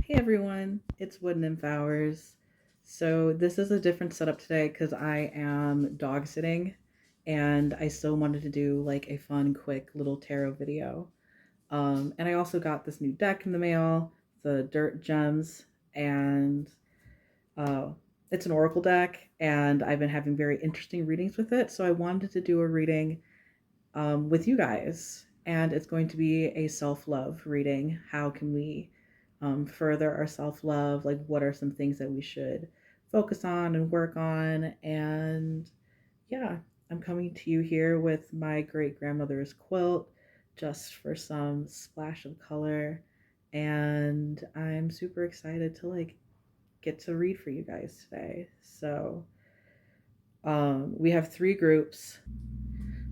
Hey everyone, it's Wood Nymph Hours. So this is a different setup today because I am dog sitting and I still wanted to do like a fun, quick little tarot video. And I also got this new deck in the mail, the Dirt Gems, and uh, it's an oracle deck, and I've been having very interesting readings with it. So I wanted to do a reading with you guys, and it's going to be a self-love reading. How can we further our self-love? Like, what are some things that we should focus on and work on? And yeah, I'm coming to you here with my great grandmother's quilt, just for some splash of color. And I'm super excited to get to read for you guys today. So we have three groups.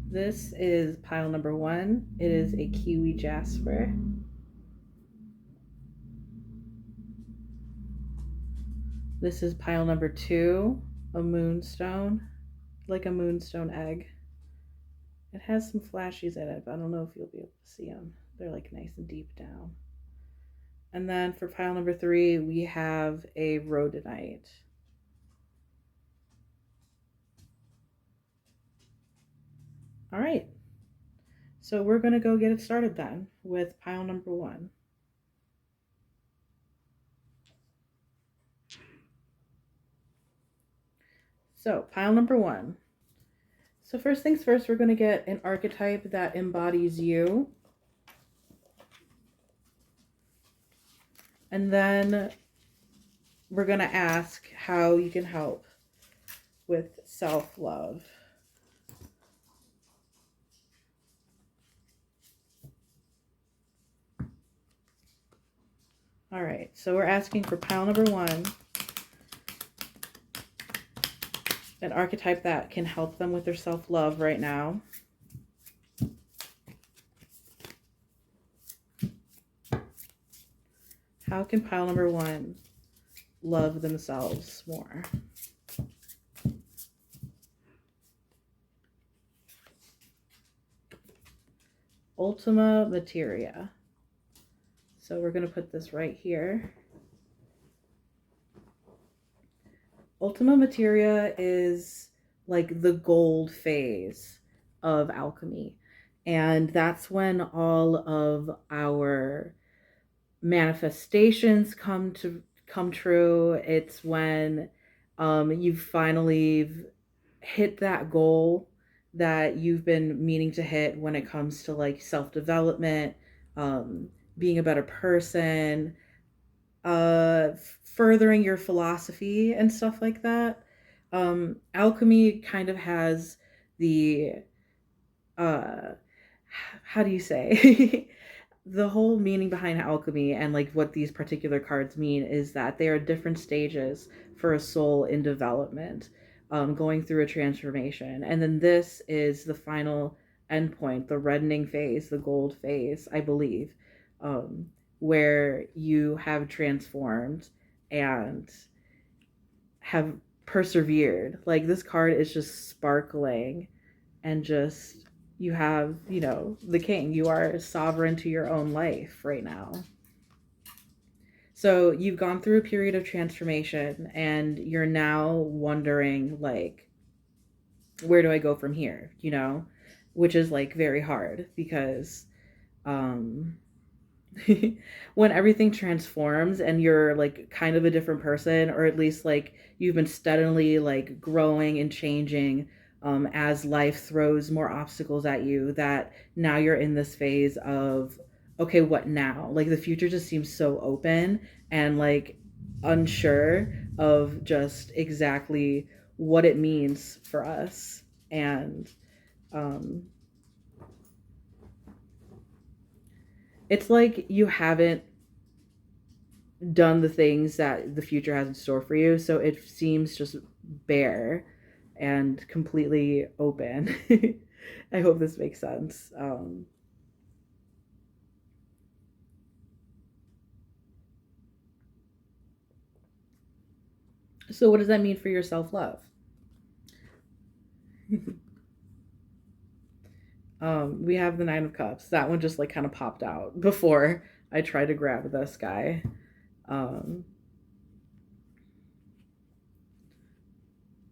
This is pile number one. It is a Kiwi Jasper. This is pile number two, a Moonstone, like a Moonstone egg. It has some flashies in it, but I don't know if you'll be able to see them. They're like nice and deep down. And then for pile number three, we have a Rhodonite. All right. So we're going to go get it started then with pile number one. So, pile number one. So, first things first, we're going to get an archetype that embodies you. And then we're going to ask how you can help with self-love. All right, so we're asking for pile number one, an archetype that can help them with their self-love right now. How can pile number one love themselves more? Ultima Materia. So we're going to put this right here. Ultima Materia is like the gold phase of alchemy. And that's when all of our manifestations come true. It's when you've finally hit that goal that you've been meaning to hit when it comes to like self-development, being a better person, furthering your philosophy and stuff like that. Alchemy kind of has the how do you say the whole meaning behind alchemy and like what these particular cards mean is that they are different stages for a soul in development, going through a transformation, and then this is the final endpoint, the reddening phase, the gold phase, I believe, where you have transformed and have persevered. Like, this card is just sparkling and just, you have, the king. You are sovereign to your own life right now. So you've gone through a period of transformation and you're now wondering, like, where do I go from here? Which is like very hard because when everything transforms and you're like kind of a different person, or at least like you've been steadily like growing and changing, as life throws more obstacles at you, that now you're in this phase of, okay, what now? Like, the future just seems so open and like unsure of just exactly what it means for us. And it's like you haven't done the things that the future has in store for you, so it seems just bare and completely open. I hope this makes sense. So what does that mean for your self-love? We have the Nine of Cups. That one just like kind of popped out before I tried to grab this guy. Um,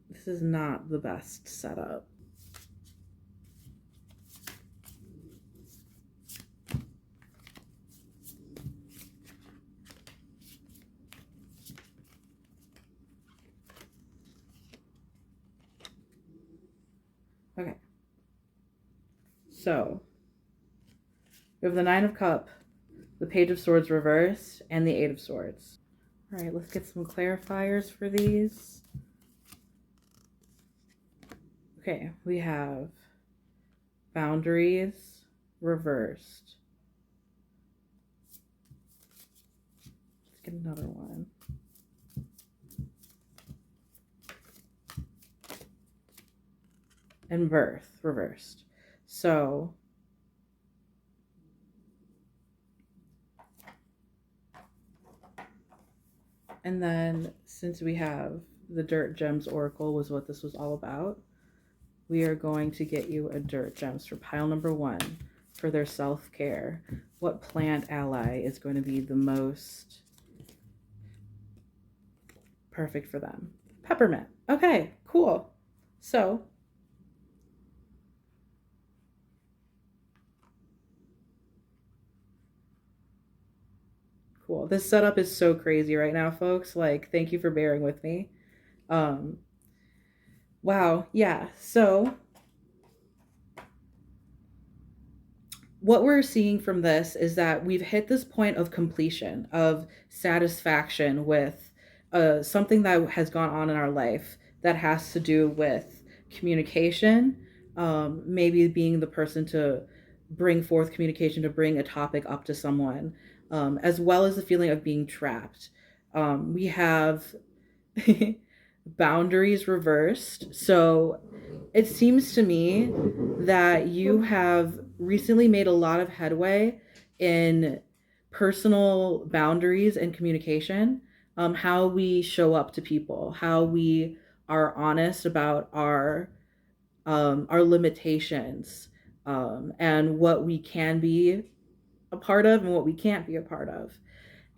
this is not the best setup. Okay. So, we have the Nine of Cups, the Page of Swords reversed, and the Eight of Swords. All right, let's get some clarifiers for these. Okay, we have boundaries reversed. Let's get another one. And birth reversed. So and then since we have the Dirt Gems Oracle was what this was all about, we are going to get you a Dirt Gems for pile number 1 for their self-care. What plant ally is going to be the most perfect for them? Peppermint. Okay, cool. So cool. This setup is so crazy right now, folks. Like, thank you for bearing with me. Wow, yeah. So what we're seeing from this is that we've hit this point of completion, of satisfaction with something that has gone on in our life that has to do with communication, maybe being the person to bring forth communication, to bring a topic up to someone, as well as the feeling of being trapped. We have boundaries reversed. So it seems to me that you have recently made a lot of headway in personal boundaries and communication, how we show up to people, how we are honest about our limitations, and what we can be a part of and what we can't be a part of.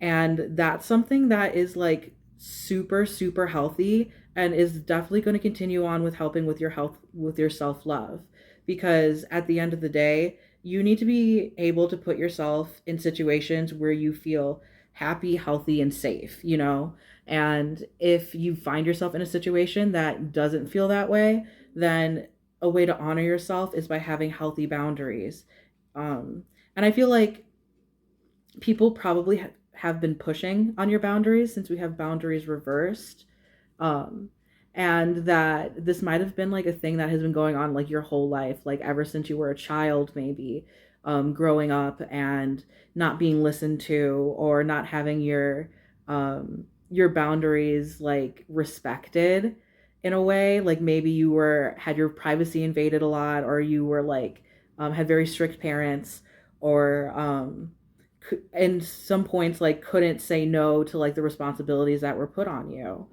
And that's something that is like super, super healthy and is definitely going to continue on with helping with your health, with your self love. Because at the end of the day, you need to be able to put yourself in situations where you feel happy, healthy, and safe, you know? And if you find yourself in a situation that doesn't feel that way, then a way to honor yourself is by having healthy boundaries. And I feel like people probably have been pushing on your boundaries since we have boundaries reversed, um and that this might have been like a thing that has been going on like your whole life, like ever since you were a child, maybe, growing up and not being listened to or not having your boundaries like respected in a way. Like maybe you were had your privacy invaded a lot, or you were like had very strict parents, or in some points like couldn't say no to like the responsibilities that were put on you.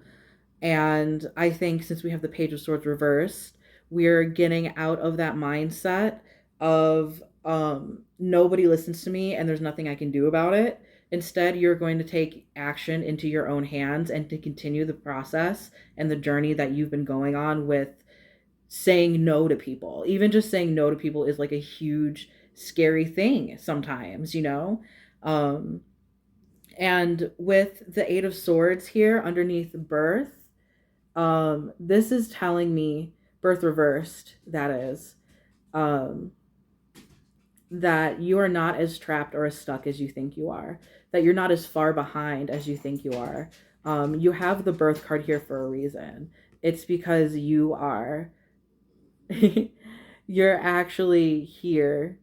And I think since we have the Page of Swords reversed, we're getting out of that mindset of nobody listens to me and there's nothing I can do about it. Instead, you're going to take action into your own hands and to continue the process and the journey that you've been going on with saying no to people. Even just saying no to people is like a huge, scary thing sometimes, you know? Um, and with the Eight of Swords here underneath birth, this is telling me, birth reversed, that is, um, that you are not as trapped or as stuck as you think you are, that you're not as far behind as you think you are. You have the birth card here for a reason. It's because you are, you're actually here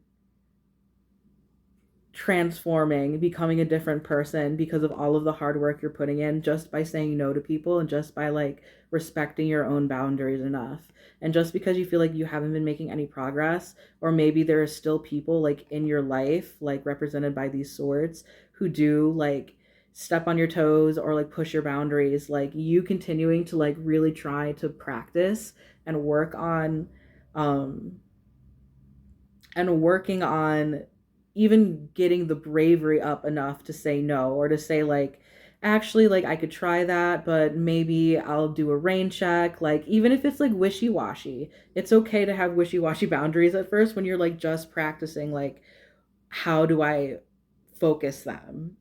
transforming, becoming a different person because of all of the hard work you're putting in just by saying no to people and just by like respecting your own boundaries enough. And just because you feel like you haven't been making any progress, or maybe there are still people like in your life, like represented by these swords, who do like step on your toes or like push your boundaries, like you continuing to like really try to practice and work on and working on even getting the bravery up enough to say no, or to say like, actually, like, I could try that, but maybe I'll do a rain check. Like, even if it's like wishy-washy, it's okay to have wishy-washy boundaries at first when you're like just practicing, like, how do I focus them?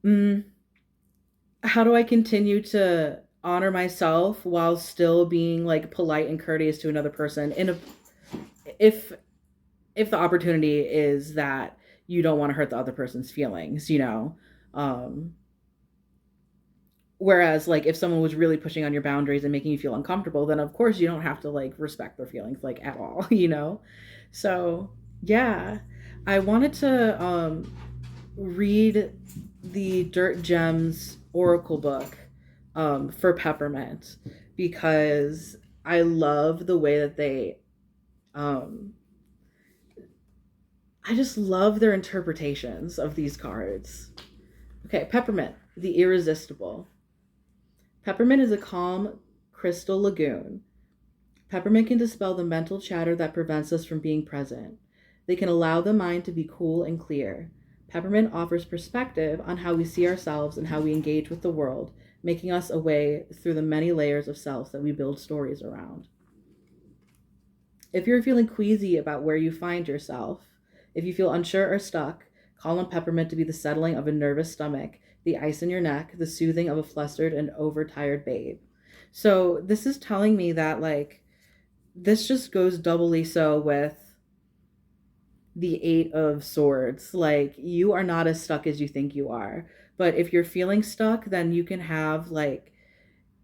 Mm, how do I continue to honor myself while still being like polite and courteous to another person in a if if the opportunity is that you don't want to hurt the other person's feelings, you know. Um Whereas like if someone was really pushing on your boundaries and making you feel uncomfortable, then of course you don't have to like respect their feelings like at all, you know. So, yeah. I wanted to read the Dirt Gems Oracle book for Peppermint because I love the way that um, I just love their interpretations of these cards. Okay, Peppermint, the Irresistible. Peppermint is a calm crystal lagoon. Peppermint can dispel the mental chatter that prevents us from being present. They can allow the mind to be cool and clear. Peppermint offers perspective on how we see ourselves and how we engage with the world, making us a way through the many layers of selves that we build stories around. If you're feeling queasy about where you find yourself, if you feel unsure or stuck, call on Peppermint to be the settling of a nervous stomach, the ice in your neck, the soothing of a flustered and overtired babe. So, this is telling me that, like, this just goes doubly so with the Eight of Swords. Like, you are not as stuck as you think you are. But if you're feeling stuck, then you can have, like,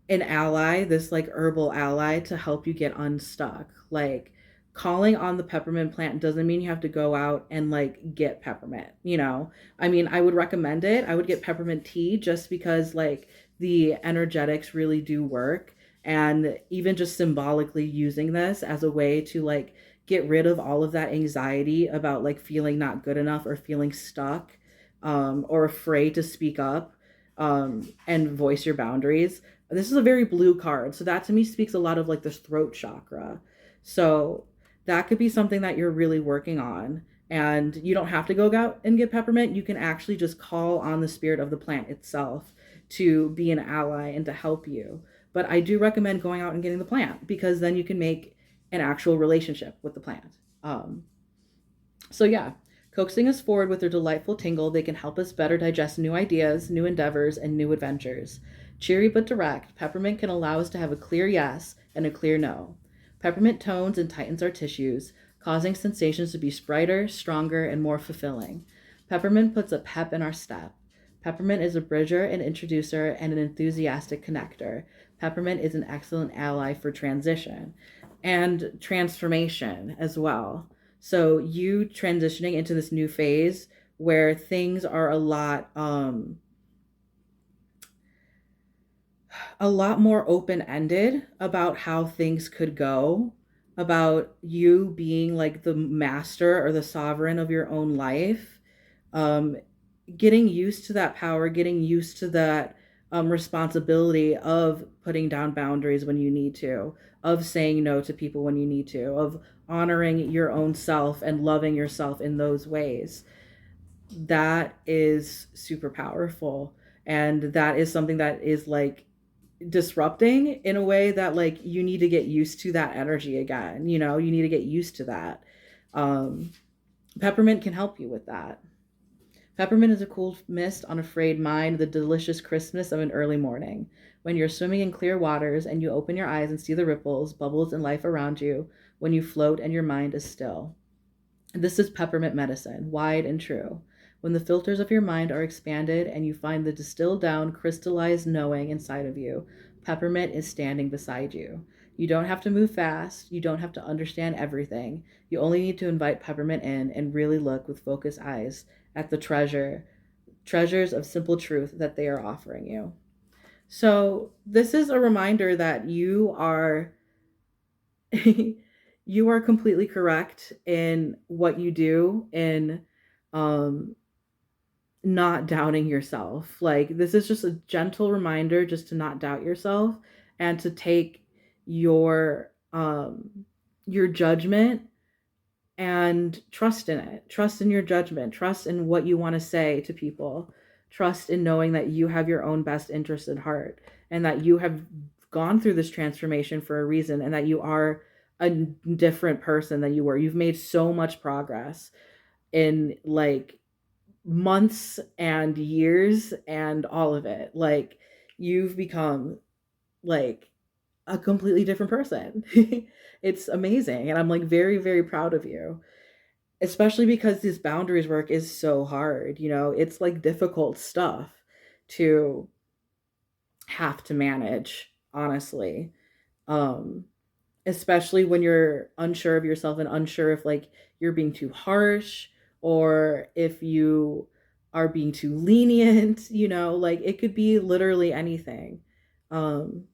an ally, this like herbal ally to help you get unstuck. Like calling on the peppermint plant doesn't mean you have to go out and like get peppermint, you know? I mean, I would recommend it. I would get peppermint tea just because like the energetics really do work, and even just symbolically using this as a way to like get rid of all of that anxiety about like feeling not good enough or feeling stuck, or afraid to speak up, and voice your boundaries. This is a very blue card, so that to me speaks a lot of like this throat chakra. So that could be something that you're really working on. And you don't have to go out and get peppermint. You can actually just call on the spirit of the plant itself to be an ally and to help you. But I do recommend going out and getting the plant because then you can make an actual relationship with the plant. So, yeah, coaxing us forward with their delightful tingle, they can help us better digest new ideas, new endeavors, and new adventures. Cheery but direct, peppermint can allow us to have a clear yes and a clear no. Peppermint tones and tightens our tissues, causing sensations to be brighter, stronger, and more fulfilling. Peppermint puts a pep in our step. Peppermint is a bridger, an introducer, and an enthusiastic connector. Peppermint is an excellent ally for transition and transformation as well. So you transitioning into this new phase where things are a lot more open-ended about how things could go, about you being like the master or the sovereign of your own life, um, getting used to that power, getting used to that responsibility of putting down boundaries when you need to, of saying no to people when you need to, of honoring your own self and loving yourself in those ways. That is super powerful. And that is something that is like disrupting in a way that like you need to get used to that energy again. You know, you need to get used to that. Um, Peppermint can help you with that. Peppermint is a cool mist on a frayed mind, the delicious crispness of an early morning. When you're swimming in clear waters and you open your eyes and see the ripples, bubbles, and life around you, when you float and your mind is still. This is peppermint medicine, wide and true. When the filters of your mind are expanded and you find the distilled down, crystallized knowing inside of you, peppermint is standing beside you. You don't have to move fast. You don't have to understand everything. You only need to invite peppermint in and really look with focused eyes at the treasures of simple truth that they are offering you. So, this is a reminder that you are you are completely correct in what you do in um not doubting yourself. Like this is just a gentle reminder just to not doubt yourself and to take your judgment and trust in it. Trust in your judgment. Trust in what you want to say to people. Trust in knowing that you have your own best interest at heart and that you have gone through this transformation for a reason and that you are a different person than you were. You've made so much progress in like months and years and all of it. Like you've become like a completely different person. It's amazing. And I'm like very, very proud of you, especially because this boundaries work is so hard. You know, it's like difficult stuff to have to manage, honestly. Um, Especially when you're unsure of yourself and unsure if like you're being too harsh or if you are being too lenient, you know, like it could be literally anything. Um,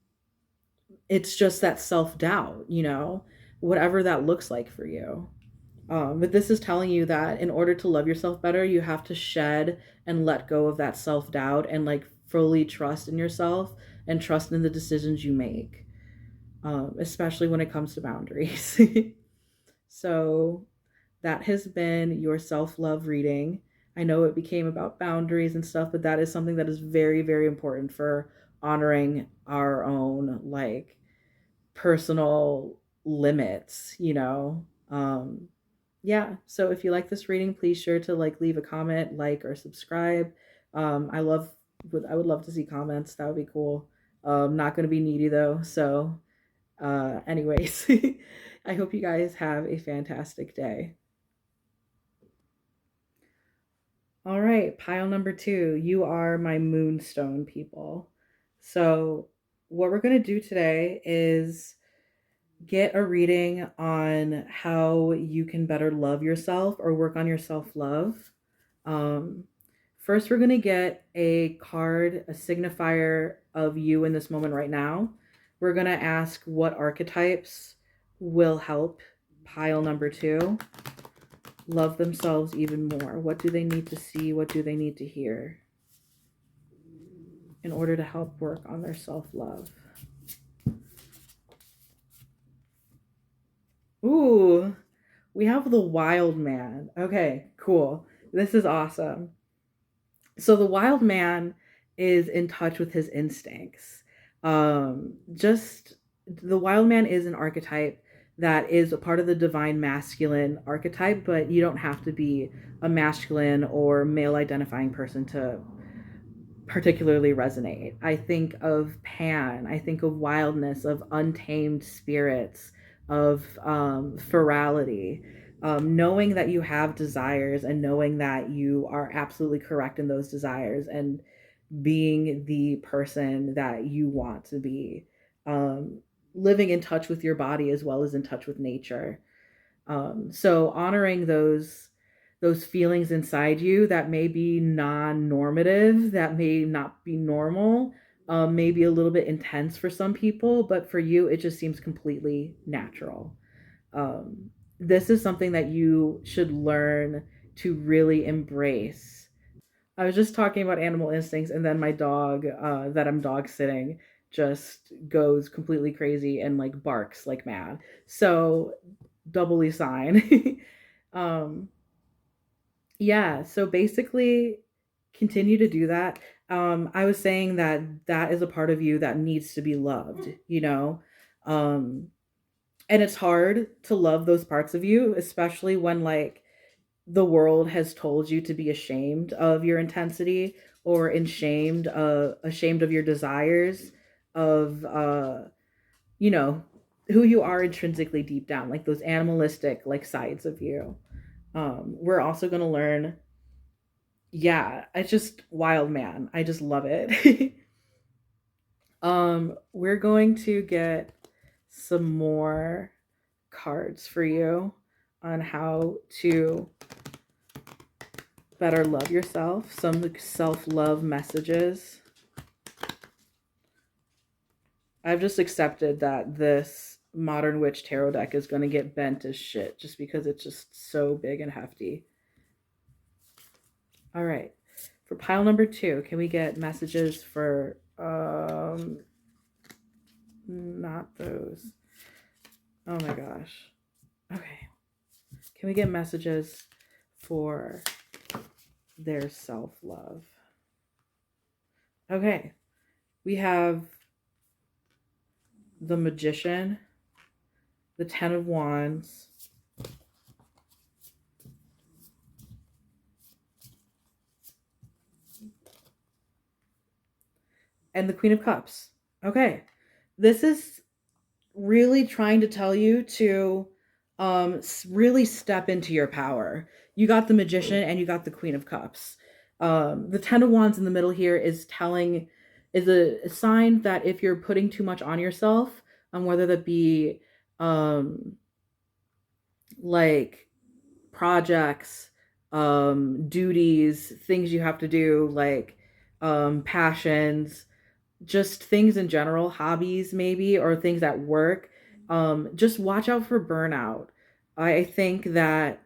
it's just that self-doubt, you know, whatever that looks like for you. But this is telling you that in order to love yourself better, you have to shed and let go of that self-doubt and like fully trust in yourself and trust in the decisions you make, especially when it comes to boundaries. So that has been your self-love reading. I know it became about boundaries and stuff, but that is something that is very, very important for honoring our own like personal limits, you know. Yeah, so if you like this reading, please sure to like leave a comment, like, or subscribe. I would love to see comments. That would be cool. Not going to be needy though. So anyways, I hope you guys have a fantastic day. All right, pile number 2. You are my Moonstone people. So what we're going to do today is get a reading on how you can better love yourself or work on your self love. Um, First, we're going to get a card, a signifier of you in this moment right now. We're going to ask what archetypes will help pile number 2 love themselves even more. What do they need to see? What do they need to hear in order to help work on their self love? Ooh, we have the wild man. Okay, cool. This is awesome. So the wild man is in touch with his instincts. Just the wild man is an archetype that is a part of the divine masculine archetype, but you don't have to be a masculine or male identifying person to particularly resonate. I think of Pan, I think of wildness, of untamed spirits, of ferality. Knowing that you have desires and knowing that you are absolutely correct in those desires and being the person that you want to be. Um, Living in touch with your body as well as in touch with nature. So honoring those feelings inside you that may be non-normative, that may not be normal, may be a little bit intense for some people, but for you, it just seems completely natural. This is something that you should learn to really embrace. I was just talking about animal instincts, and then my dog, that I'm dog sitting, just goes completely crazy and like barks like mad. So doubly sign. um, yeah, so basically continue to do that. I was saying that that is a part of you that needs to be loved, you know? Um, and it's hard to love those parts of you, especially when like the world has told you to be ashamed of your intensity or ashamed of your desires, of you know, who you are intrinsically deep down, like those animalistic like sides of you. We're also going to learn, yeah, it's just wild man. I just love it. We're going to get some more cards for you on how to better love yourself, some self-love messages. I've just accepted that this Modern Witch tarot deck is going to get bent as shit just because it's just so big and hefty. All right. For pile number 2, can we get messages for not those. Oh my gosh. Okay. Can we get messages for their self-love? Okay. We have the Magician, the Ten of Wands, and the Queen of Cups. Okay. This is really trying to tell you to really step into your power. You got the Magician and you got the Queen of Cups. The Ten of Wands in the middle here is a sign that if you're putting too much on yourself, whether that be like projects, duties, things you have to do, like passions, just things in general, hobbies maybe, or things at work, just watch out for burnout. I think that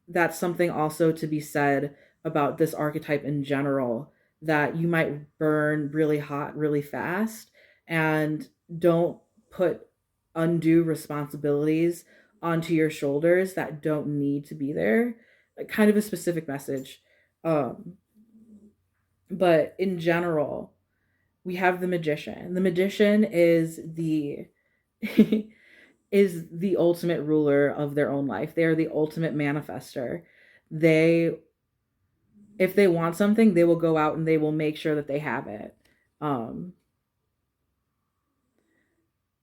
that's something also to be said about this archetype in general, that you might burn really hot really fast, and don't put undue responsibilities onto your shoulders that don't need to be there. Like, kind of a specific message. Um, but in general, we have the Magician. The Magician is the is the ultimate ruler of their own life. They are the ultimate manifester. They, if they want something, they will go out and they will make sure that they have it. Um,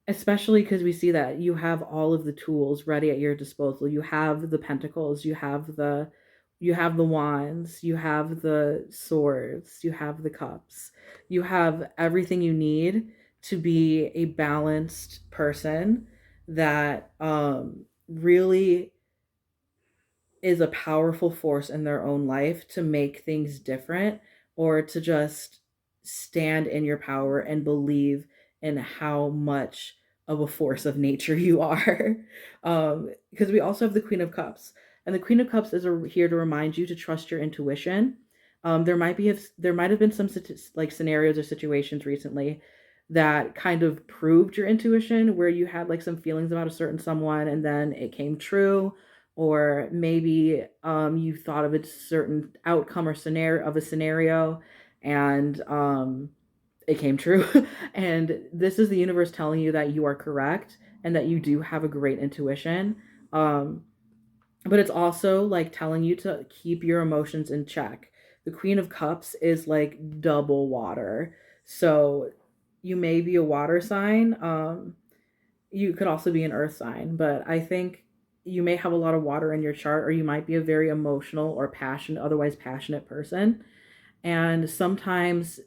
Especially because we see that you have all of the tools ready at your disposal. You have the pentacles, you have the wands, you have the swords, you have the cups. You have everything you need to be a balanced person that really is a powerful force in their own life to make things different, or to just stand in your power and believe in how much of a force of nature you are. Because we also have the Queen of Cups, and the Queen of Cups is here to remind you to trust your intuition. There might have been some like scenarios or situations recently that kind of proved your intuition, where you had like some feelings about a certain someone and then it came true, or maybe you thought of a certain outcome or scenario, and it came true. And this is the universe telling you that you are correct and that you do have a great intuition. But it's also like telling you to keep your emotions in check. The Queen of Cups is like double water. So you may be a water sign. You could also be an earth sign, but I think you may have a lot of water in your chart, or you might be a very emotional or otherwise passionate person. And sometimes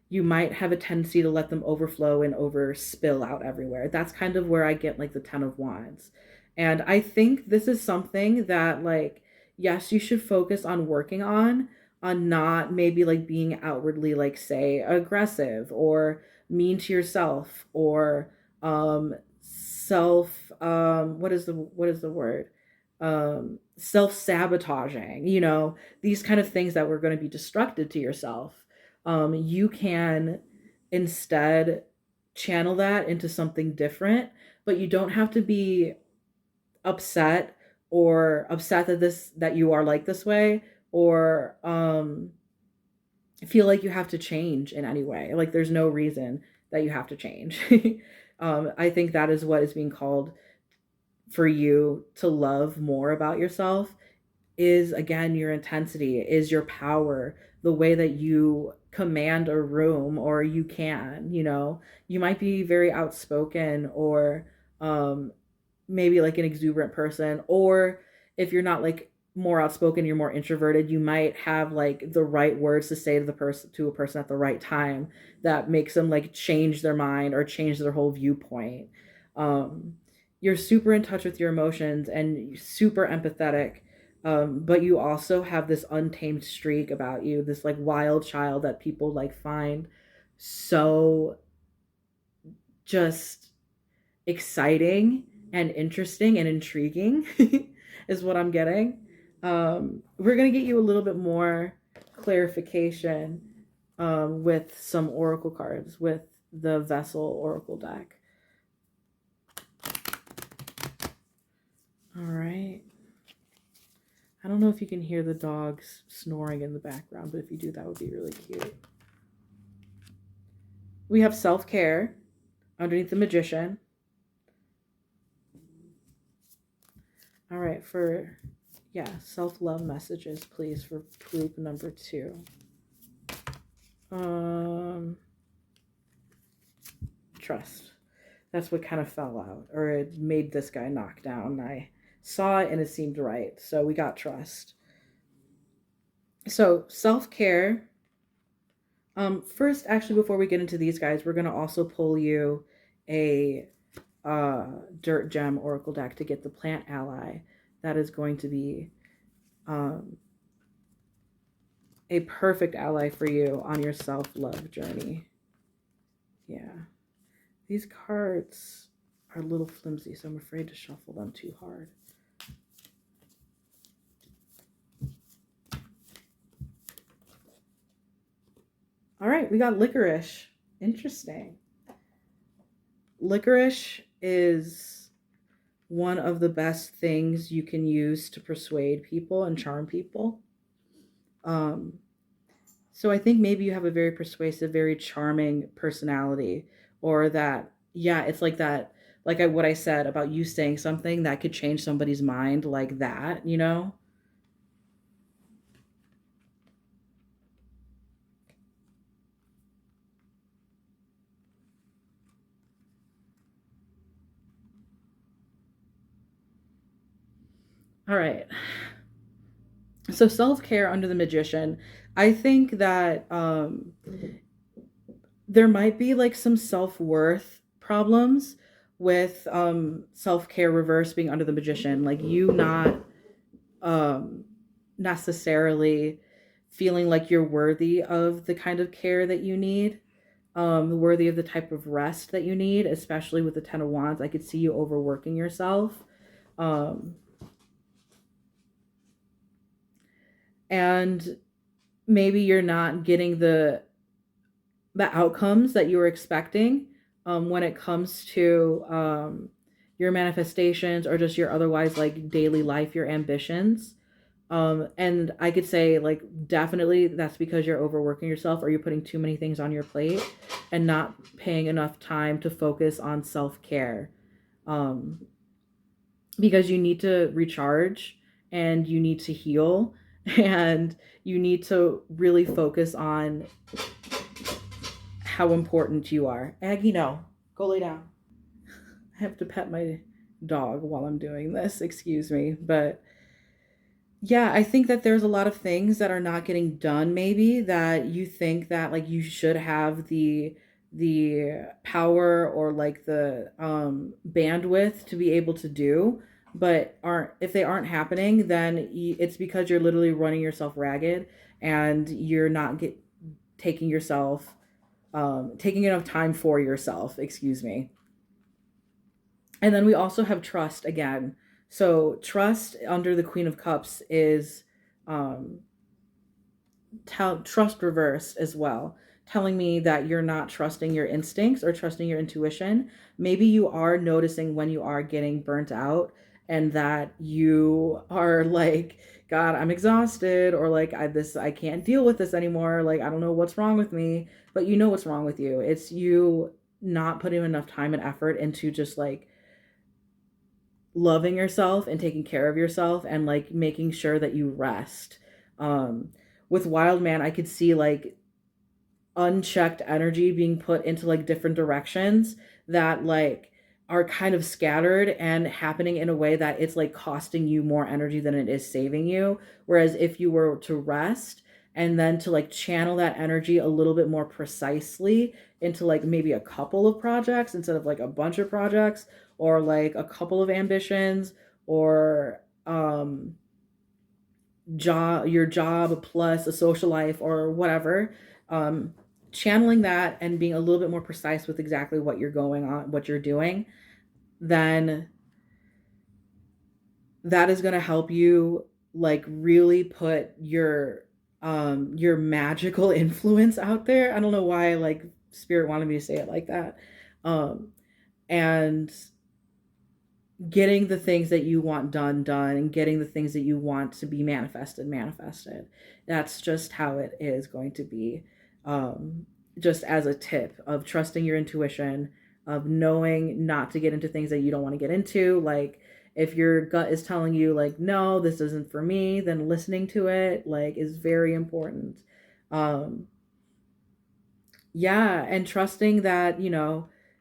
you might have a tendency to let them overflow and over spill out everywhere. That's kind of where I get like the Ten of Wands. And I think this is something that, like, yes, you should focus on working on not maybe like being outwardly, like, say, aggressive or mean to yourself, or self what is the word, self-sabotaging, these kind of things that were going to be destructive to yourself. You can instead channel that into something different, but you don't have to be upset, or upset that you are like this way, or feel like you have to change in any way. Like, there's no reason that you have to change. I think that is what is being called for you to love more about yourself, is, again, your intensity, is your power, the way that you command a room, or you might be very outspoken, or maybe like an exuberant person, or if you're not like more outspoken, you're more introverted, you might have like the right words to say to a person at the right time that makes them like change their mind or change their whole viewpoint. um you're super in touch with your emotions and super empathetic, but you also have this untamed streak about you, this like wild child that people like find so just exciting and interesting and intriguing, is what I'm getting. We're going to get you a little bit more clarification with some oracle cards with the Vessel Oracle deck. All right. I don't know if you can hear the dogs snoring in the background, but if you do, that would be really cute. We have self-care underneath the magician. All right, for self-love messages, please, for group number 2. Trust. That's what kind of fell out, or it made this guy knock down. I saw it and it seemed right, so we got trust. So self-care. First, actually, before we get into these guys, we're gonna also pull you a dirt gem oracle deck to get the plant ally. That is going to be a perfect ally for you on your self-love journey. Yeah. These cards are a little flimsy, so I'm afraid to shuffle them too hard. All right, we got licorice. Interesting. Licorice is one of the best things you can use to persuade people and charm people. So I think maybe you have a very persuasive, very charming personality, or that, yeah, it's like that, like what I said about you saying something that could change somebody's mind, like that, you know? All right. So self-care under the magician, I think that there might be like some self-worth problems with self-care reverse being under the magician, like you not um necessarily feeling like you're worthy of the kind of care that you need, worthy of the type of rest that you need, especially with the 10 of Wands. I could see you overworking yourself. Um, and maybe you're not getting the outcomes that you were expecting when it comes to your manifestations or just your otherwise like daily life, your ambitions. And I could say like definitely that's because you're overworking yourself or you're putting too many things on your plate and not paying enough time to focus on self-care. Um, because you need to recharge and you need to heal and you need to really focus on how important you are. Aggie, no. Go lay down. I have to pet my dog while I'm doing this. Excuse me. But yeah, I think that there's a lot of things that are not getting done maybe that you think that like you should have the power or like the bandwidth to be able to do, but aren't, if they aren't happening, then it's because you're literally running yourself ragged and you're not taking yourself taking enough time for yourself, excuse me. And then we also have trust again. So trust under the Queen of Cups is um, trust reversed as well, telling me that you're not trusting your instincts or trusting your intuition. Maybe you are noticing when you are getting burnt out and that you are like, God, I'm exhausted, or like I can't deal with this anymore. Like I don't know what's wrong with me, but you know what's wrong with you. It's you not putting enough time and effort into just like loving yourself and taking care of yourself and like making sure that you rest. Um, with Wild Man, I could see like unchecked energy being put into like different directions that like are kind of scattered and happening in a way that it's like costing you more energy than it is saving you. Whereas if you were to rest and then to like channel that energy a little bit more precisely into like maybe a couple of projects instead of like a bunch of projects, or like a couple of ambitions, or your job plus a social life or whatever, um, channeling that and being a little bit more precise with exactly what you're going on, what you're doing, then that is going to help you like really put your magical influence out there. I don't know why like spirit wanted me to say it like that. Um and getting the things that you want done, and getting the things that you want to be manifested. That's just how it is going to be. um, just as a tip of trusting your intuition, of knowing not to get into things that you don't want to get into. Like, if your gut is telling you like, no, this isn't for me, then listening to it like is very important. um, yeah, and trusting that,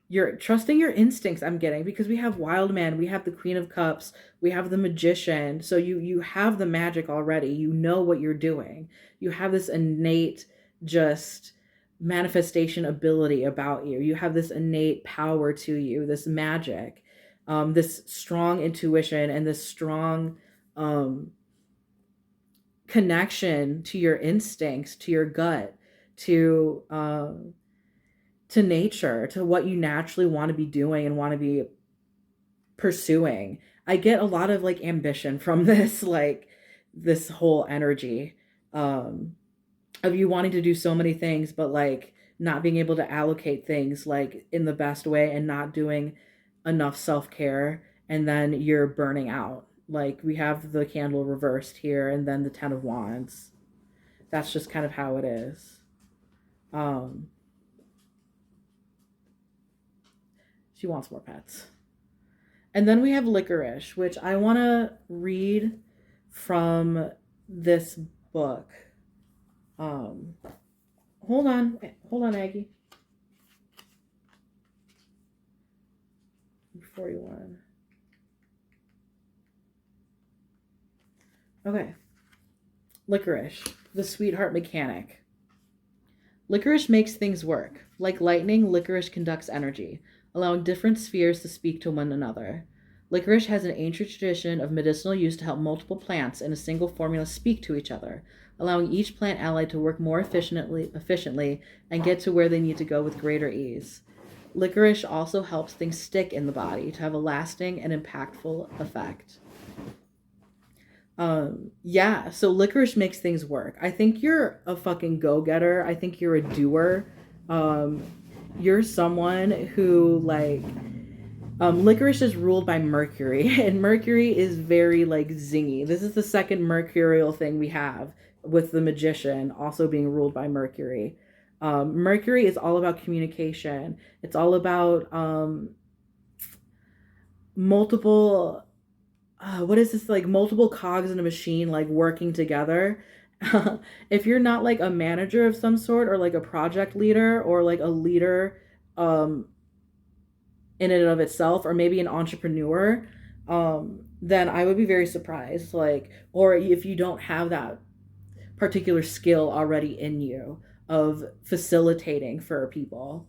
you're trusting your instincts, I'm getting, because we have Wild Man, we have the Queen of Cups, we have the Magician. So you have the magic already. You know what you're doing. You have this innate just manifestation ability about you. You have this innate power to you, this magic, this strong intuition, and this strong um connection to your instincts, to your gut, to nature, to what you naturally want to be doing and want to be pursuing. I get a lot of like ambition from this, like this whole energy, um, of you wanting to do so many things, but like not being able to allocate things like in the best way, and not doing enough self care. And then you're burning out. Like, we have the candle reversed here, and then the Ten of Wands. That's just kind of how it is. Um, she wants more pets. And then we have Licorice, which I want to read from this book. Um, hold on, Aggie. 41. Okay. Licorice, the sweetheart mechanic. Licorice makes things work. Like lightning, licorice conducts energy, allowing different spheres to speak to one another. Licorice has an ancient tradition of medicinal use to help multiple plants in a single formula speak to each other, allowing each plant allied to work more efficiently and get to where they need to go with greater ease. Licorice also helps things stick in the body to have a lasting and impactful effect. Yeah, so licorice makes things work. I think you're a fucking go-getter. I think you're a doer. Um, you're someone who like licorice is ruled by Mercury, and Mercury is very like zingy. This is the second mercurial thing we have, with the Magician also being ruled by Mercury. Mercury is all about communication. It's all about multiple what is this, like multiple cogs in a machine like working together. If you're not like a manager of some sort, or like a project leader, or like a leader um in and of itself, or maybe an entrepreneur, then I would be very surprised. Like, or if you don't have that particular skill already in you of facilitating for people.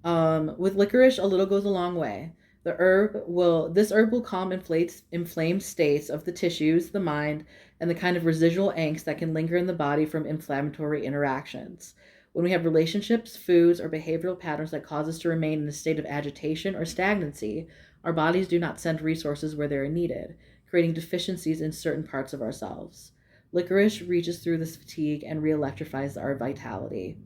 With licorice, a little goes a long way. This herb will calm inflamed states of the tissues, the mind, and the kind of residual angst that can linger in the body from inflammatory interactions. When we have relationships, foods, or behavioral patterns that cause us to remain in a state of agitation or stagnancy, our bodies do not send resources where they are needed, creating deficiencies in certain parts of ourselves. Licorice reaches through this fatigue and re electrifies our vitality.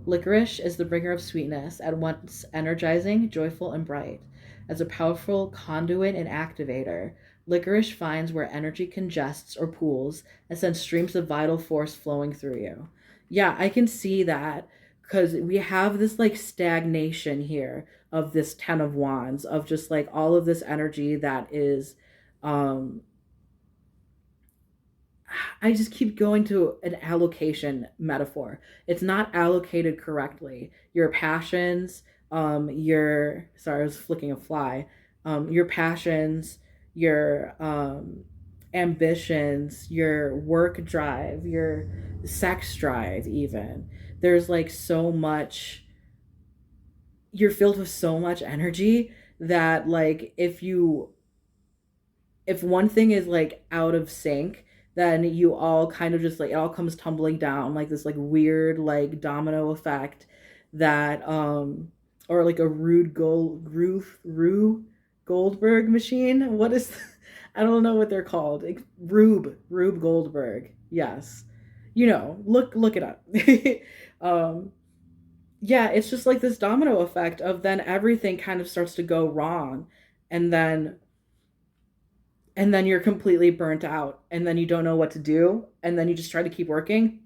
Licorice is the bringer of sweetness, at once energizing, joyful, and bright. As a powerful conduit and activator, licorice finds where energy congests or pools and sends streams of vital force flowing through you. Yeah, I can see that, because we have this like stagnation here of this Ten of Wands, of just like all of this energy that is um I just keep going to an allocation metaphor. It's not allocated correctly. Your passions, your sorry, I was flicking a fly. Your passions, your ambitions, your work drive, your sex drive, even. There's like so much, you're filled with so much energy that like if one thing is like out of sync, then you all kind of just like, it all comes tumbling down like this like weird like domino effect, that or like a Rube Goldberg machine. What is I don't know what they're called. Like, Rube Goldberg. Yes. Look it up. um yeah, it's just like this domino effect of then everything kind of starts to go wrong. and then you're completely burnt out, and then you don't know what to do, and then you just try to keep working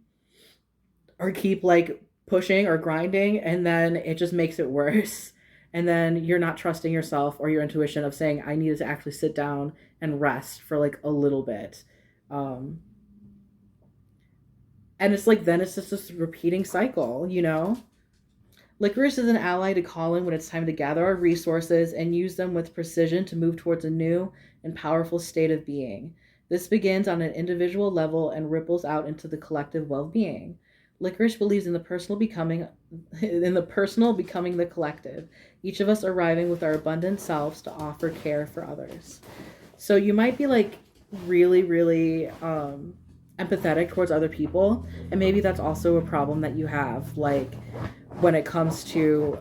or keep like pushing or grinding, and then it just makes it worse. And then you're not trusting yourself or your intuition of saying, I needed to actually sit down and rest for like a little bit. Um, and it's like, then it's just this repeating cycle, you know? Licorice is an ally to call in when it's time to gather our resources and use them with precision to move towards a new and powerful state of being. This begins on an individual level and ripples out into the collective well-being. Licorice believes in the personal becoming the collective, each of us arriving with our abundant selves to offer care for others. So you might be like really, really empathetic towards other people, and maybe that's also a problem that you have, like when it comes to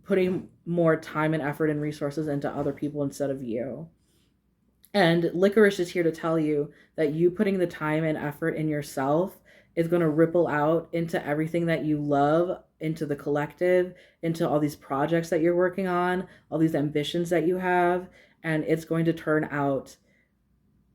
putting more time and effort and resources into other people instead of you. And licorice is here to tell you that you putting the time and effort in yourself is going to ripple out into everything that you love, into the collective, into all these projects that you're working on, all these ambitions that you have, and it's going to turn out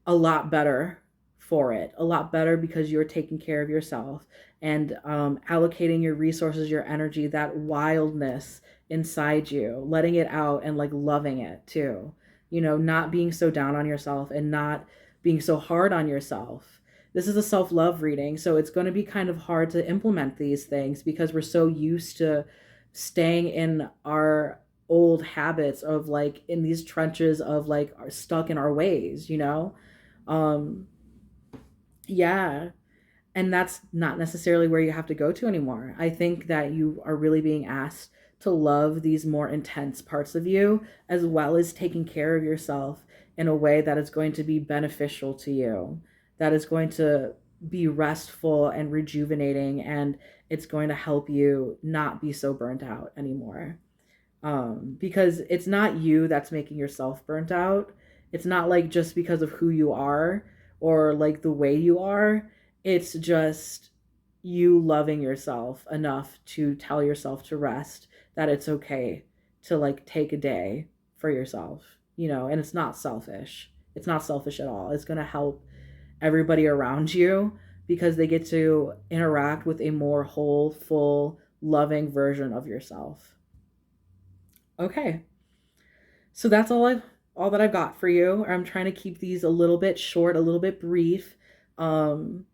a lot better for it, a lot better because you're taking care of yourself and allocating your resources, your energy, that wildness inside you, letting it out and like loving it too. You know, not being so down on yourself and not being so hard on yourself. This is a self-love reading, so it's going to be kind of hard to implement these things because we're so used to staying in our old habits of like in these trenches of like are stuck in our ways, you know? Um, yeah. And that's not necessarily where you have to go to anymore. I think that you are really being asked to love these more intense parts of you, as well as taking care of yourself in a way that is going to be beneficial to you, that is going to be restful and rejuvenating, and it's going to help you not be so burnt out anymore. Because it's not you that's making yourself burnt out. It's not like just because of who you are or like the way you are. It's just you loving yourself enough to tell yourself to rest, that it's okay to like take a day for yourself, you know, and it's not selfish. It's not selfish at all. It's going to help everybody around you because they get to interact with a more whole, full, loving version of yourself. Okay. So that's all that I've got for you. I'm trying to keep these a little bit short, a little bit brief. Um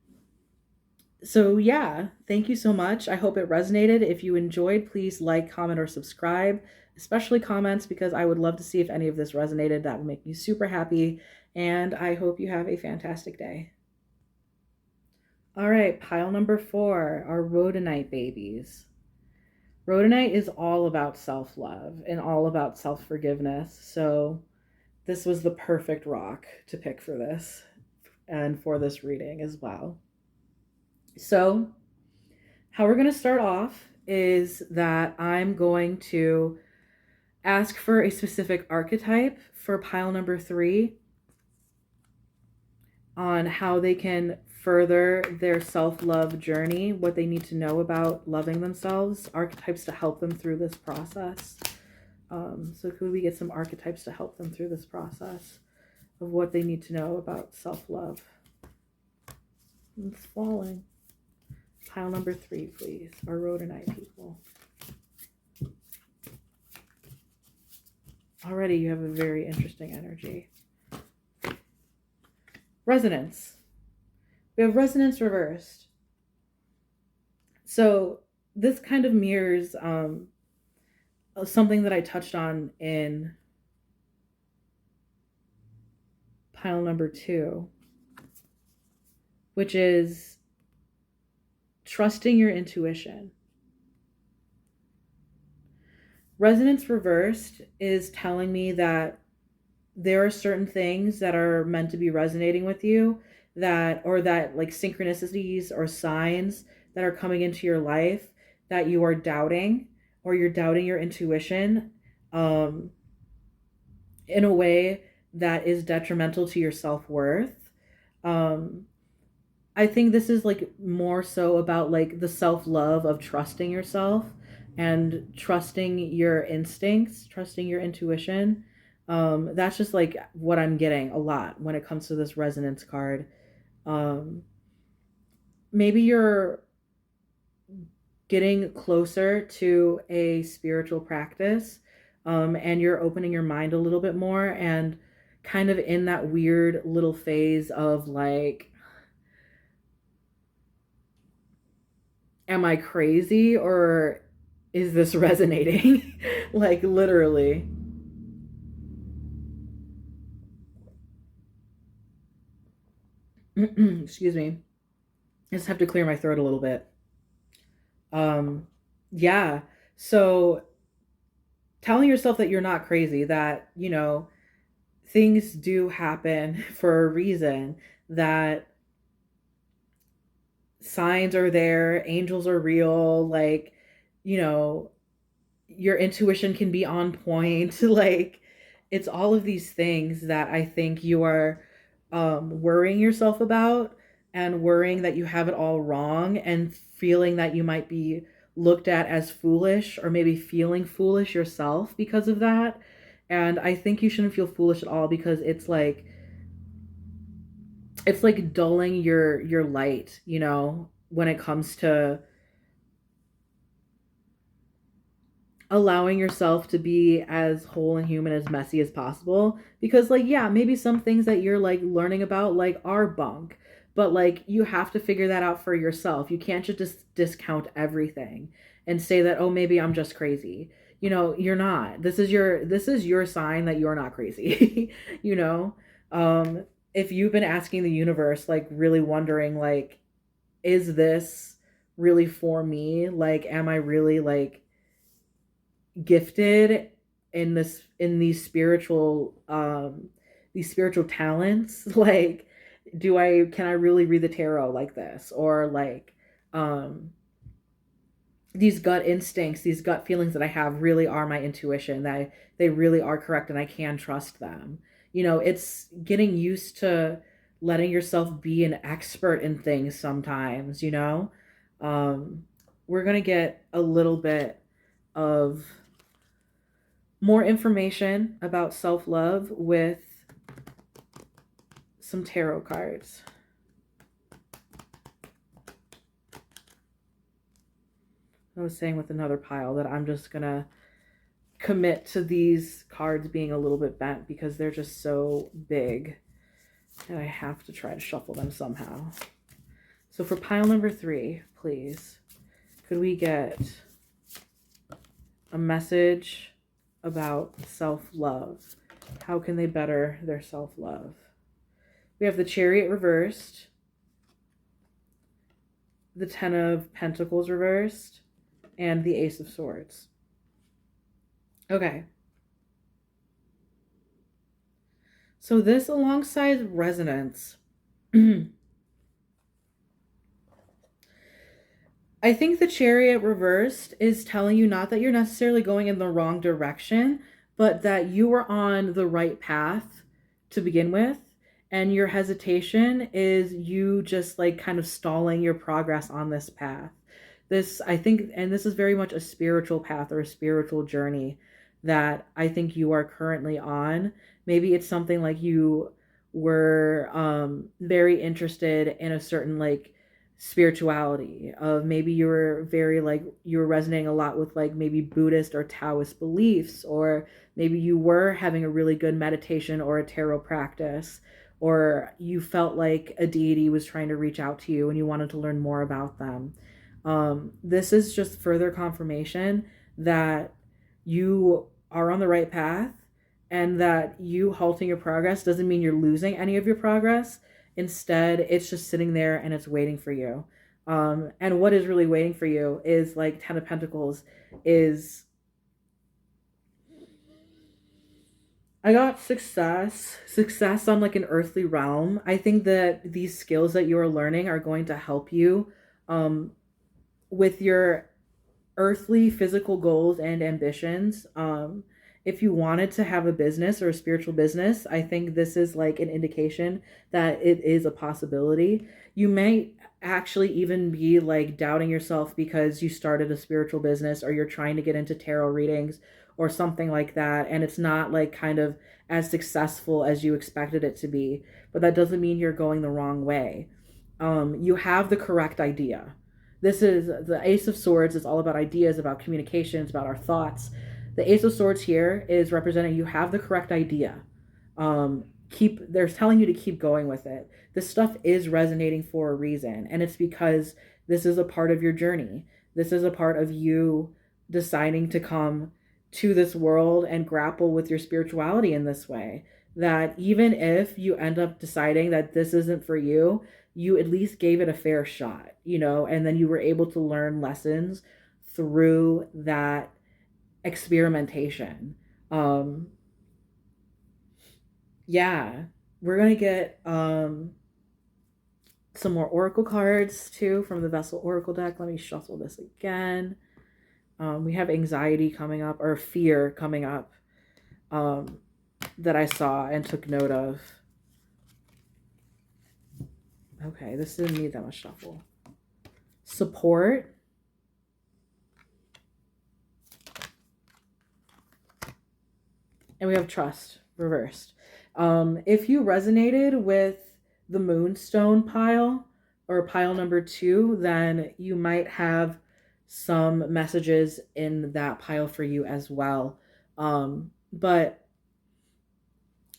so yeah, thank you so much. I hope it resonated. If you enjoyed, please like, comment, or subscribe, especially comments, because I would love to see if any of this resonated. That would make me super happy. And I hope you have a fantastic day. All right, pile number 4, our Rhodonite babies. Rhodonite is all about self-love and all about self-forgiveness. So this was the perfect rock to pick for this and for this reading as well. So how we're going to start off is that I'm going to ask for a specific archetype for pile number 3 on how they can further their self-love journey, what they need to know about loving themselves, archetypes to help them through this process. So could we get some archetypes to help them through this process of what they need to know about self-love? It's falling. Pile number 3, please. Our Rhodonite people. Already you have a very interesting energy. Resonance. We have resonance reversed. So this kind of mirrors something that I touched on in pile number 2, which is trusting your intuition. Resonance reversed is telling me that there are certain things that are meant to be resonating with you, that like synchronicities or signs that are coming into your life that you are doubting, or you're doubting your intuition in a way that is detrimental to your self-worth. I think this is like more so about like the self-love of trusting yourself and trusting your instincts, trusting your intuition. That's just like what I'm getting a lot when it comes to this resonance card. Um, Maybe you're getting closer to a spiritual practice, and you're opening your mind a little bit more and kind of in that weird little phase of like, am I crazy or is this resonating? Like, literally. Excuse me. I just have to clear my throat a little bit. Um, yeah. So telling yourself that you're not crazy, that, things do happen for a reason, that signs are there, angels are real, like, you know, your intuition can be on point. Like, it's all of these things that I think you are worrying yourself about, and worrying that you have it all wrong, and feeling that you might be looked at as foolish, or maybe feeling foolish yourself because of that. And I think you shouldn't feel foolish at all, because it's like dulling your light, when it comes to allowing yourself to be as whole and human, as messy as possible. Because, like, yeah, maybe some things that you're like learning about like are bunk, but like you have to figure that out for yourself. You can't just discount everything and say that, oh, maybe I'm just crazy. You're not. This is your sign that you're not crazy. you know if you've been asking the universe, like really wondering, like, is this really for me? Like, am I really like gifted in these spiritual talents? Like, can I really read the tarot like this? Or like, um these gut instincts, these gut feelings that I have really are my intuition, that they really are correct and I can trust them. It's getting used to letting yourself be an expert in things sometimes. um we're going to get a little bit of more information about self love with some tarot cards. I was saying with another pile that I'm just going to commit to these cards being a little bit bent because they're just so big and I have to try to shuffle them somehow. So for pile number 3, please, could we get a message about self-love? How can they better their self-love? We have the Chariot reversed, the Ten of Pentacles reversed, and the Ace of Swords. Okay. So this, alongside resonance, I think the Chariot reversed is telling you not that you're necessarily going in the wrong direction, but that you were on the right path to begin with. And your hesitation is you just like kind of stalling your progress on this path. This, I think, and this is very much a spiritual path or a spiritual journey that I think you are currently on. Maybe it's something like you were very interested in a certain like spirituality, of maybe you were very like you were resonating a lot with like maybe Buddhist or Taoist beliefs, or maybe you were having a really good meditation or a tarot practice, or you felt like a deity was trying to reach out to you and you wanted to learn more about them. This is just further confirmation that you are on the right path, and that you halting your progress doesn't mean you're losing any of your progress. Instead, it's just sitting there and it's waiting for you. And what is really waiting for you is like Ten of Pentacles is, I got success on like an earthly realm. I think that these skills that you are learning are going to help you um, with your earthly physical goals and ambitions. If you wanted to have a business or a spiritual business, I think this is like an indication that it is a possibility. You may actually even be like doubting yourself because you started a spiritual business, or you're trying to get into tarot readings, or something like that, and it's not like kind of as successful as you expected it to be, but that doesn't mean you're going the wrong way. You have the correct idea. This is the Ace of Swords is all about ideas, about communications, about our thoughts. The Ace of Swords here is representing you have the correct idea. They're telling you to keep going with it. This stuff is resonating for a reason, and it's because this is a part of your journey. This is a part of you deciding to come to this world and grapple with your spirituality in this way. That even if you end up deciding that this isn't for you, you at least gave it a fair shot, and then you were able to learn lessons through that experimentation. Um, yeah, we're going to get some more oracle cards too from the Vessel Oracle deck. Let me shuffle this again. We have anxiety coming up, or fear coming up, that I saw and took note of. Okay, this didn't need that much shuffle. Support. And we have trust reversed. If you resonated with the Moonstone pile, or pile number 2, then you might have some messages in that pile for you as well. But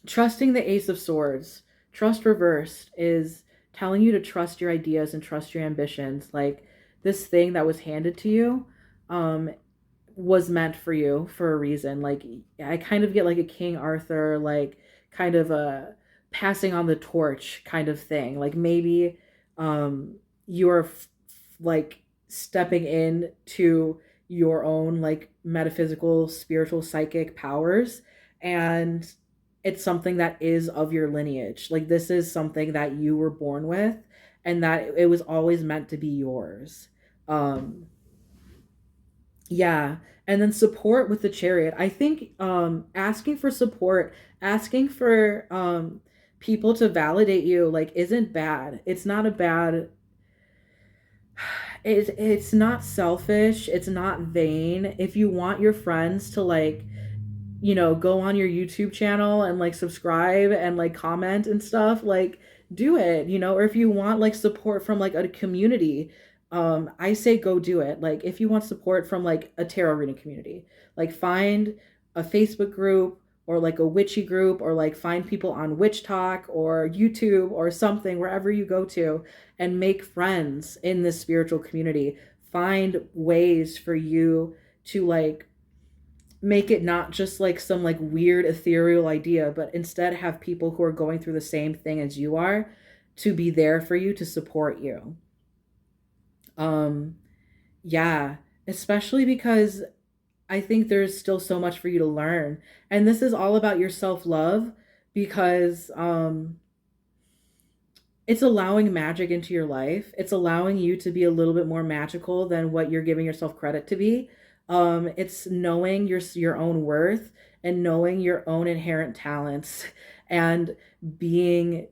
trusting the Ace of Swords, trust reversed, is telling you to trust your ideas and trust your ambitions. Like, this thing that was handed to you was meant for you for a reason. Like, I kind of get like a King Arthur, like kind of a passing on the torch kind of thing. Like, maybe you're like stepping in to your own like metaphysical, spiritual, psychic powers, and it's something that is of your lineage. Like, this is something that you were born with, and that it was always meant to be yours. Um, yeah. And then support with the Chariot. I think asking for support, asking for people to validate you, like, isn't bad. It's not a bad, it's not selfish, it's not vain. If you want your friends to like, go on your YouTube channel and like subscribe and like comment and stuff, like, do it, or if you want like support from like a community, I say go do it. Like, if you want support from like a tarot reading community, like, find a Facebook group or like a witchy group, or like find people on Witch Talk or YouTube or something, wherever you go to, and make friends in this spiritual community. Find ways for you to like make it not just like some like weird ethereal idea, but instead have people who are going through the same thing as you are to be there for you, to support you. Yeah, especially because I think there's still so much for you to learn. And this is all about your self-love, because it's allowing magic into your life. It's allowing you to be a little bit more magical than what you're giving yourself credit to be. It's knowing your own worth, and knowing your own inherent talents, and being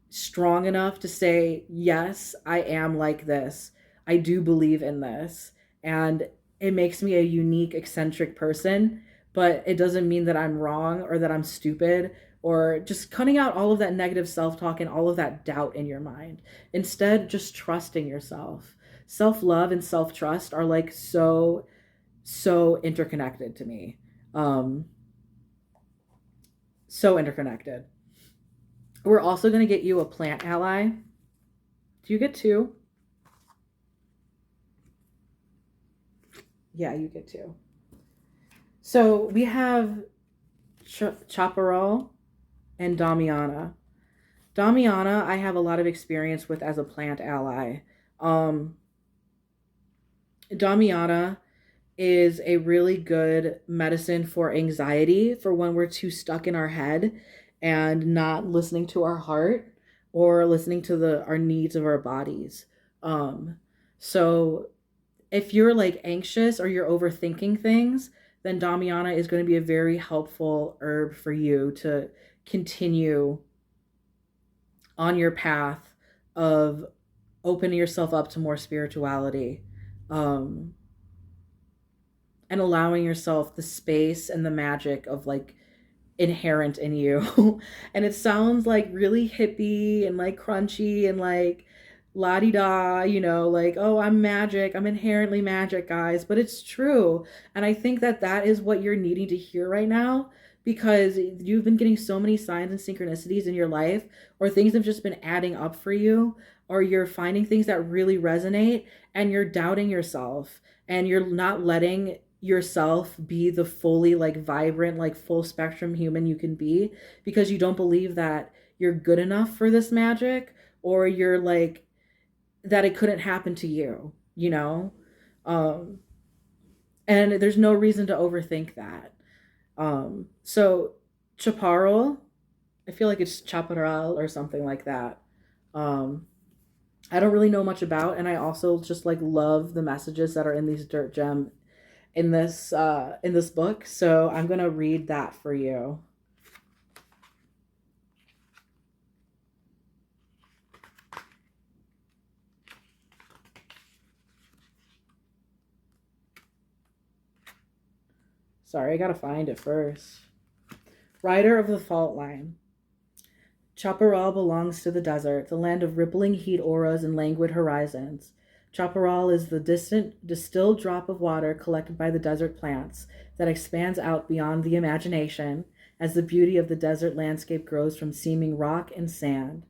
strong enough to say, yes, I am like this. I do believe in this. And it makes me a unique, eccentric person, but it doesn't mean that I'm wrong or that I'm stupid, or just cutting out all of that negative self talk and all of that doubt in your mind. Instead, just trusting yourself. Self love and self trust are like so interconnected to me. Um, so interconnected. We're also going to get you a plant ally. Do you get 2? Yeah, you get 2. So we have Chaparral and Damiana. Damiana, I have a lot of experience with as a plant ally. Um, Damiana is a really good medicine for anxiety, for when we're too stuck in our head and not listening to our heart, or listening to our needs of our bodies. So if you're like anxious or you're overthinking things, then Damiana is going to be a very helpful herb for you to continue on your path of opening yourself up to more spirituality. Um, and allowing yourself the space and the magic of like inherent in you. And it sounds like really hippie and like crunchy and like la di da, you know, like, oh, I'm magic. I'm inherently magic, guys. But it's true. And I think that that is what you're needing to hear right now because you've been getting so many signs and synchronicities in your life, or things have just been adding up for you, or you're finding things that really resonate and you're doubting yourself and you're not letting yourself be the fully like vibrant like full spectrum human you can be because you don't believe that you're good enough for this magic, or you're like that it couldn't happen to you, you know. um and there's no reason to overthink that. So chaparral, I feel like it's chaparral or something like that. um I don't really know much about, and I also just like love the messages that are in these dirt gem in this book. So I'm gonna read that for you. Sorry, I gotta find it first. Rider of the Fault Line. Chaparral belongs to the desert, the land of rippling heat auras and languid horizons. Chaparral is the distant, distilled drop of water collected by the desert plants that expands out beyond the imagination as the beauty of the desert landscape grows from seeming rock and sand.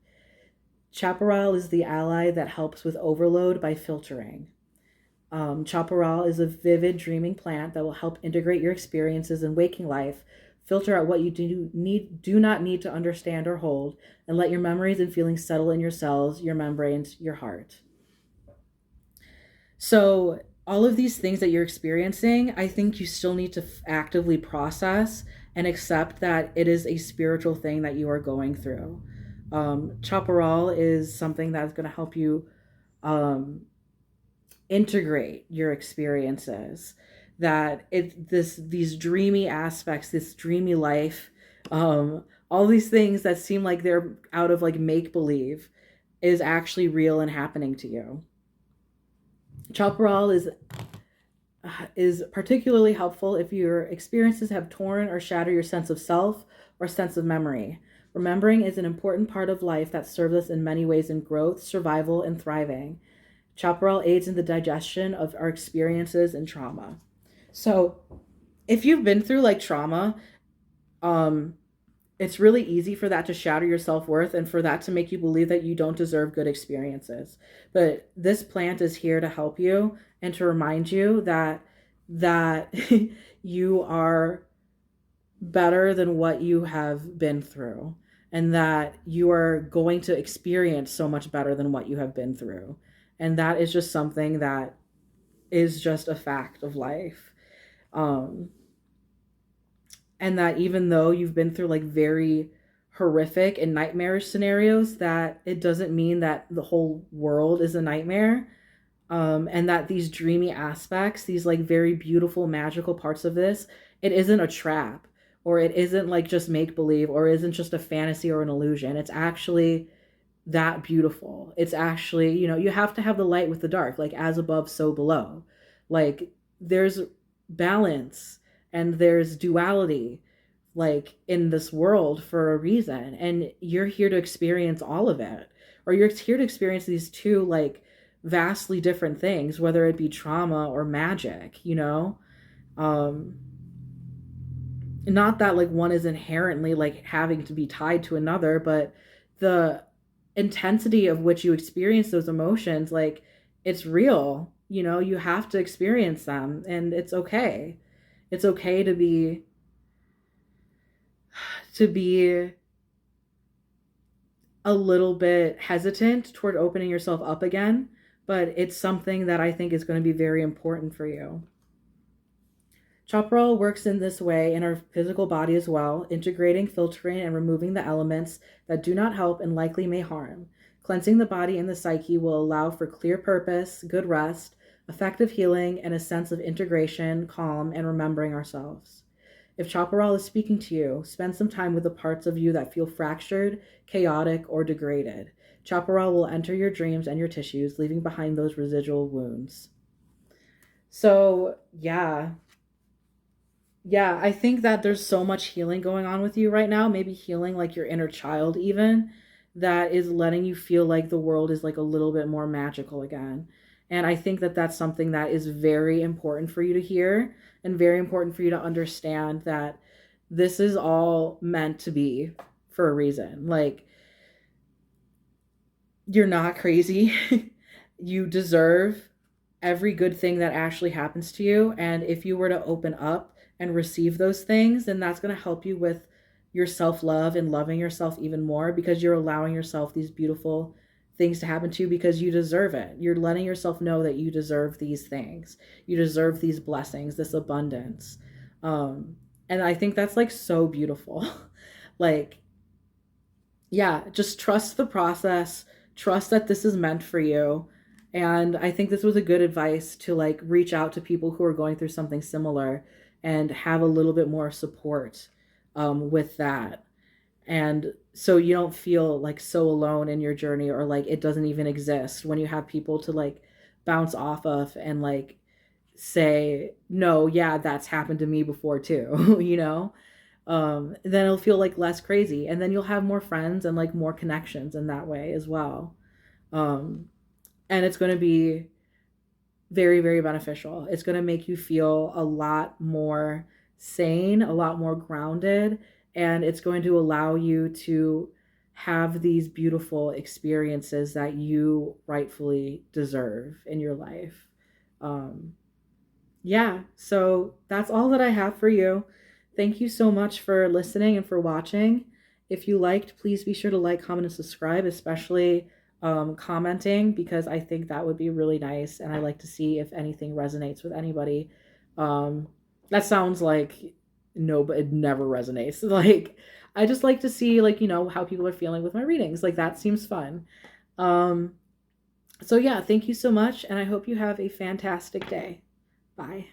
Chaparral is the ally that helps with overload by filtering. Chaparral is a vivid, dreaming plant that will help integrate your experiences in waking life, filter out what you do not need to understand or hold, and let your memories and feelings settle in your cells, your membranes, your heart. So, all of these things that you're experiencing, I think you still need to actively process and accept that it is a spiritual thing that you are going through. Chaparral is something that's going to help you um, integrate your experiences, that these dreamy aspects, this dreamy life, all these things that seem like they're out of like make believe is actually real and happening to you. Chaparral is particularly helpful if your experiences have torn or shattered your sense of self or sense of memory. Remembering is an important part of life that serves us in many ways in growth, survival, and thriving. Chaparral aids in the digestion of our experiences and trauma. So, if you've been through like trauma, um, it's really easy for that to shatter your self-worth and for that to make you believe that you don't deserve good experiences. But this plant is here to help you and to remind you that you are better than what you have been through, and that you are going to experience so much better than what you have been through. And that is just something that is just a fact of life. Um, and that even though you've been through like very horrific and nightmarish scenarios, that it doesn't mean that the whole world is a nightmare. And that these dreamy aspects, these like very beautiful magical parts of this, it isn't a trap, or it isn't like just make believe, or isn't just a fantasy or an illusion. It's actually that beautiful. It's actually, you know, you have to have the light with the dark, like as above so below. Like there's balance and there's duality like in this world for a reason, and you're here to experience all of it, or you're here to experience these two like vastly different things, whether it be trauma or magic, you know. um Not that like one is inherently like having to be tied to another, but the intensity of which you experience those emotions, like it's real, you know. You have to experience them, and it's okay. It's okay to be a little bit hesitant toward opening yourself up again, but it's something that I think is going to be very important for you. Chaparral works in this way in our physical body as well, integrating, filtering, and removing the elements that do not help and likely may harm. Cleansing the body and the psyche will allow for clear purpose, good rest, effective healing, and a sense of integration, calm, and remembering ourselves. If Chaparral is speaking to you, spend some time with the parts of you that feel fractured, chaotic, or degraded. Chaparral will enter your dreams and your tissues, leaving behind those residual wounds. So, yeah, Yeah, I think that there's so much healing going on with you right now, maybe healing like your inner child even, that is letting you feel like the world is like a little bit more magical again. And I think that that's something that is very important for you to hear and very important for you to understand that this is all meant to be for a reason. Like, you're not crazy. You deserve every good thing that actually happens to you. And if you were to open up and receive those things, then that's going to help you with your self love and loving yourself even more because you're allowing yourself these beautiful things to happen to you because you deserve it. You're letting yourself know that you deserve these things. You deserve these blessings, this abundance. Um, and I think that's like so beautiful. Like, yeah, just trust the process, trust that this is meant for you. And I think this was a good advice to like reach out to people who are going through something similar and have a little bit more support with that. And so you don't feel like so alone in your journey or like it doesn't even exist when you have people to like bounce off of and like say, no, yeah, that's happened to me before too, you know? Then it'll feel like less crazy. And then you'll have more friends and like more connections in that way as well. Um, and it's going to be very, very beneficial. It's going to make you feel a lot more sane, a lot more grounded, and it's going to allow you to have these beautiful experiences that you rightfully deserve in your life. Um, yeah, so that's all that I have for you. Thank you so much for listening and for watching. If you liked, please be sure to like, comment, and subscribe, especially commenting, because I think that would be really nice. And I like to see if anything resonates with anybody. Um, that sounds like no, but it never resonates. Like, I just like to see, like, you know, how people are feeling with my readings. Like, that seems fun. Um, so, yeah, thank you so much. And I hope you have a fantastic day. Bye.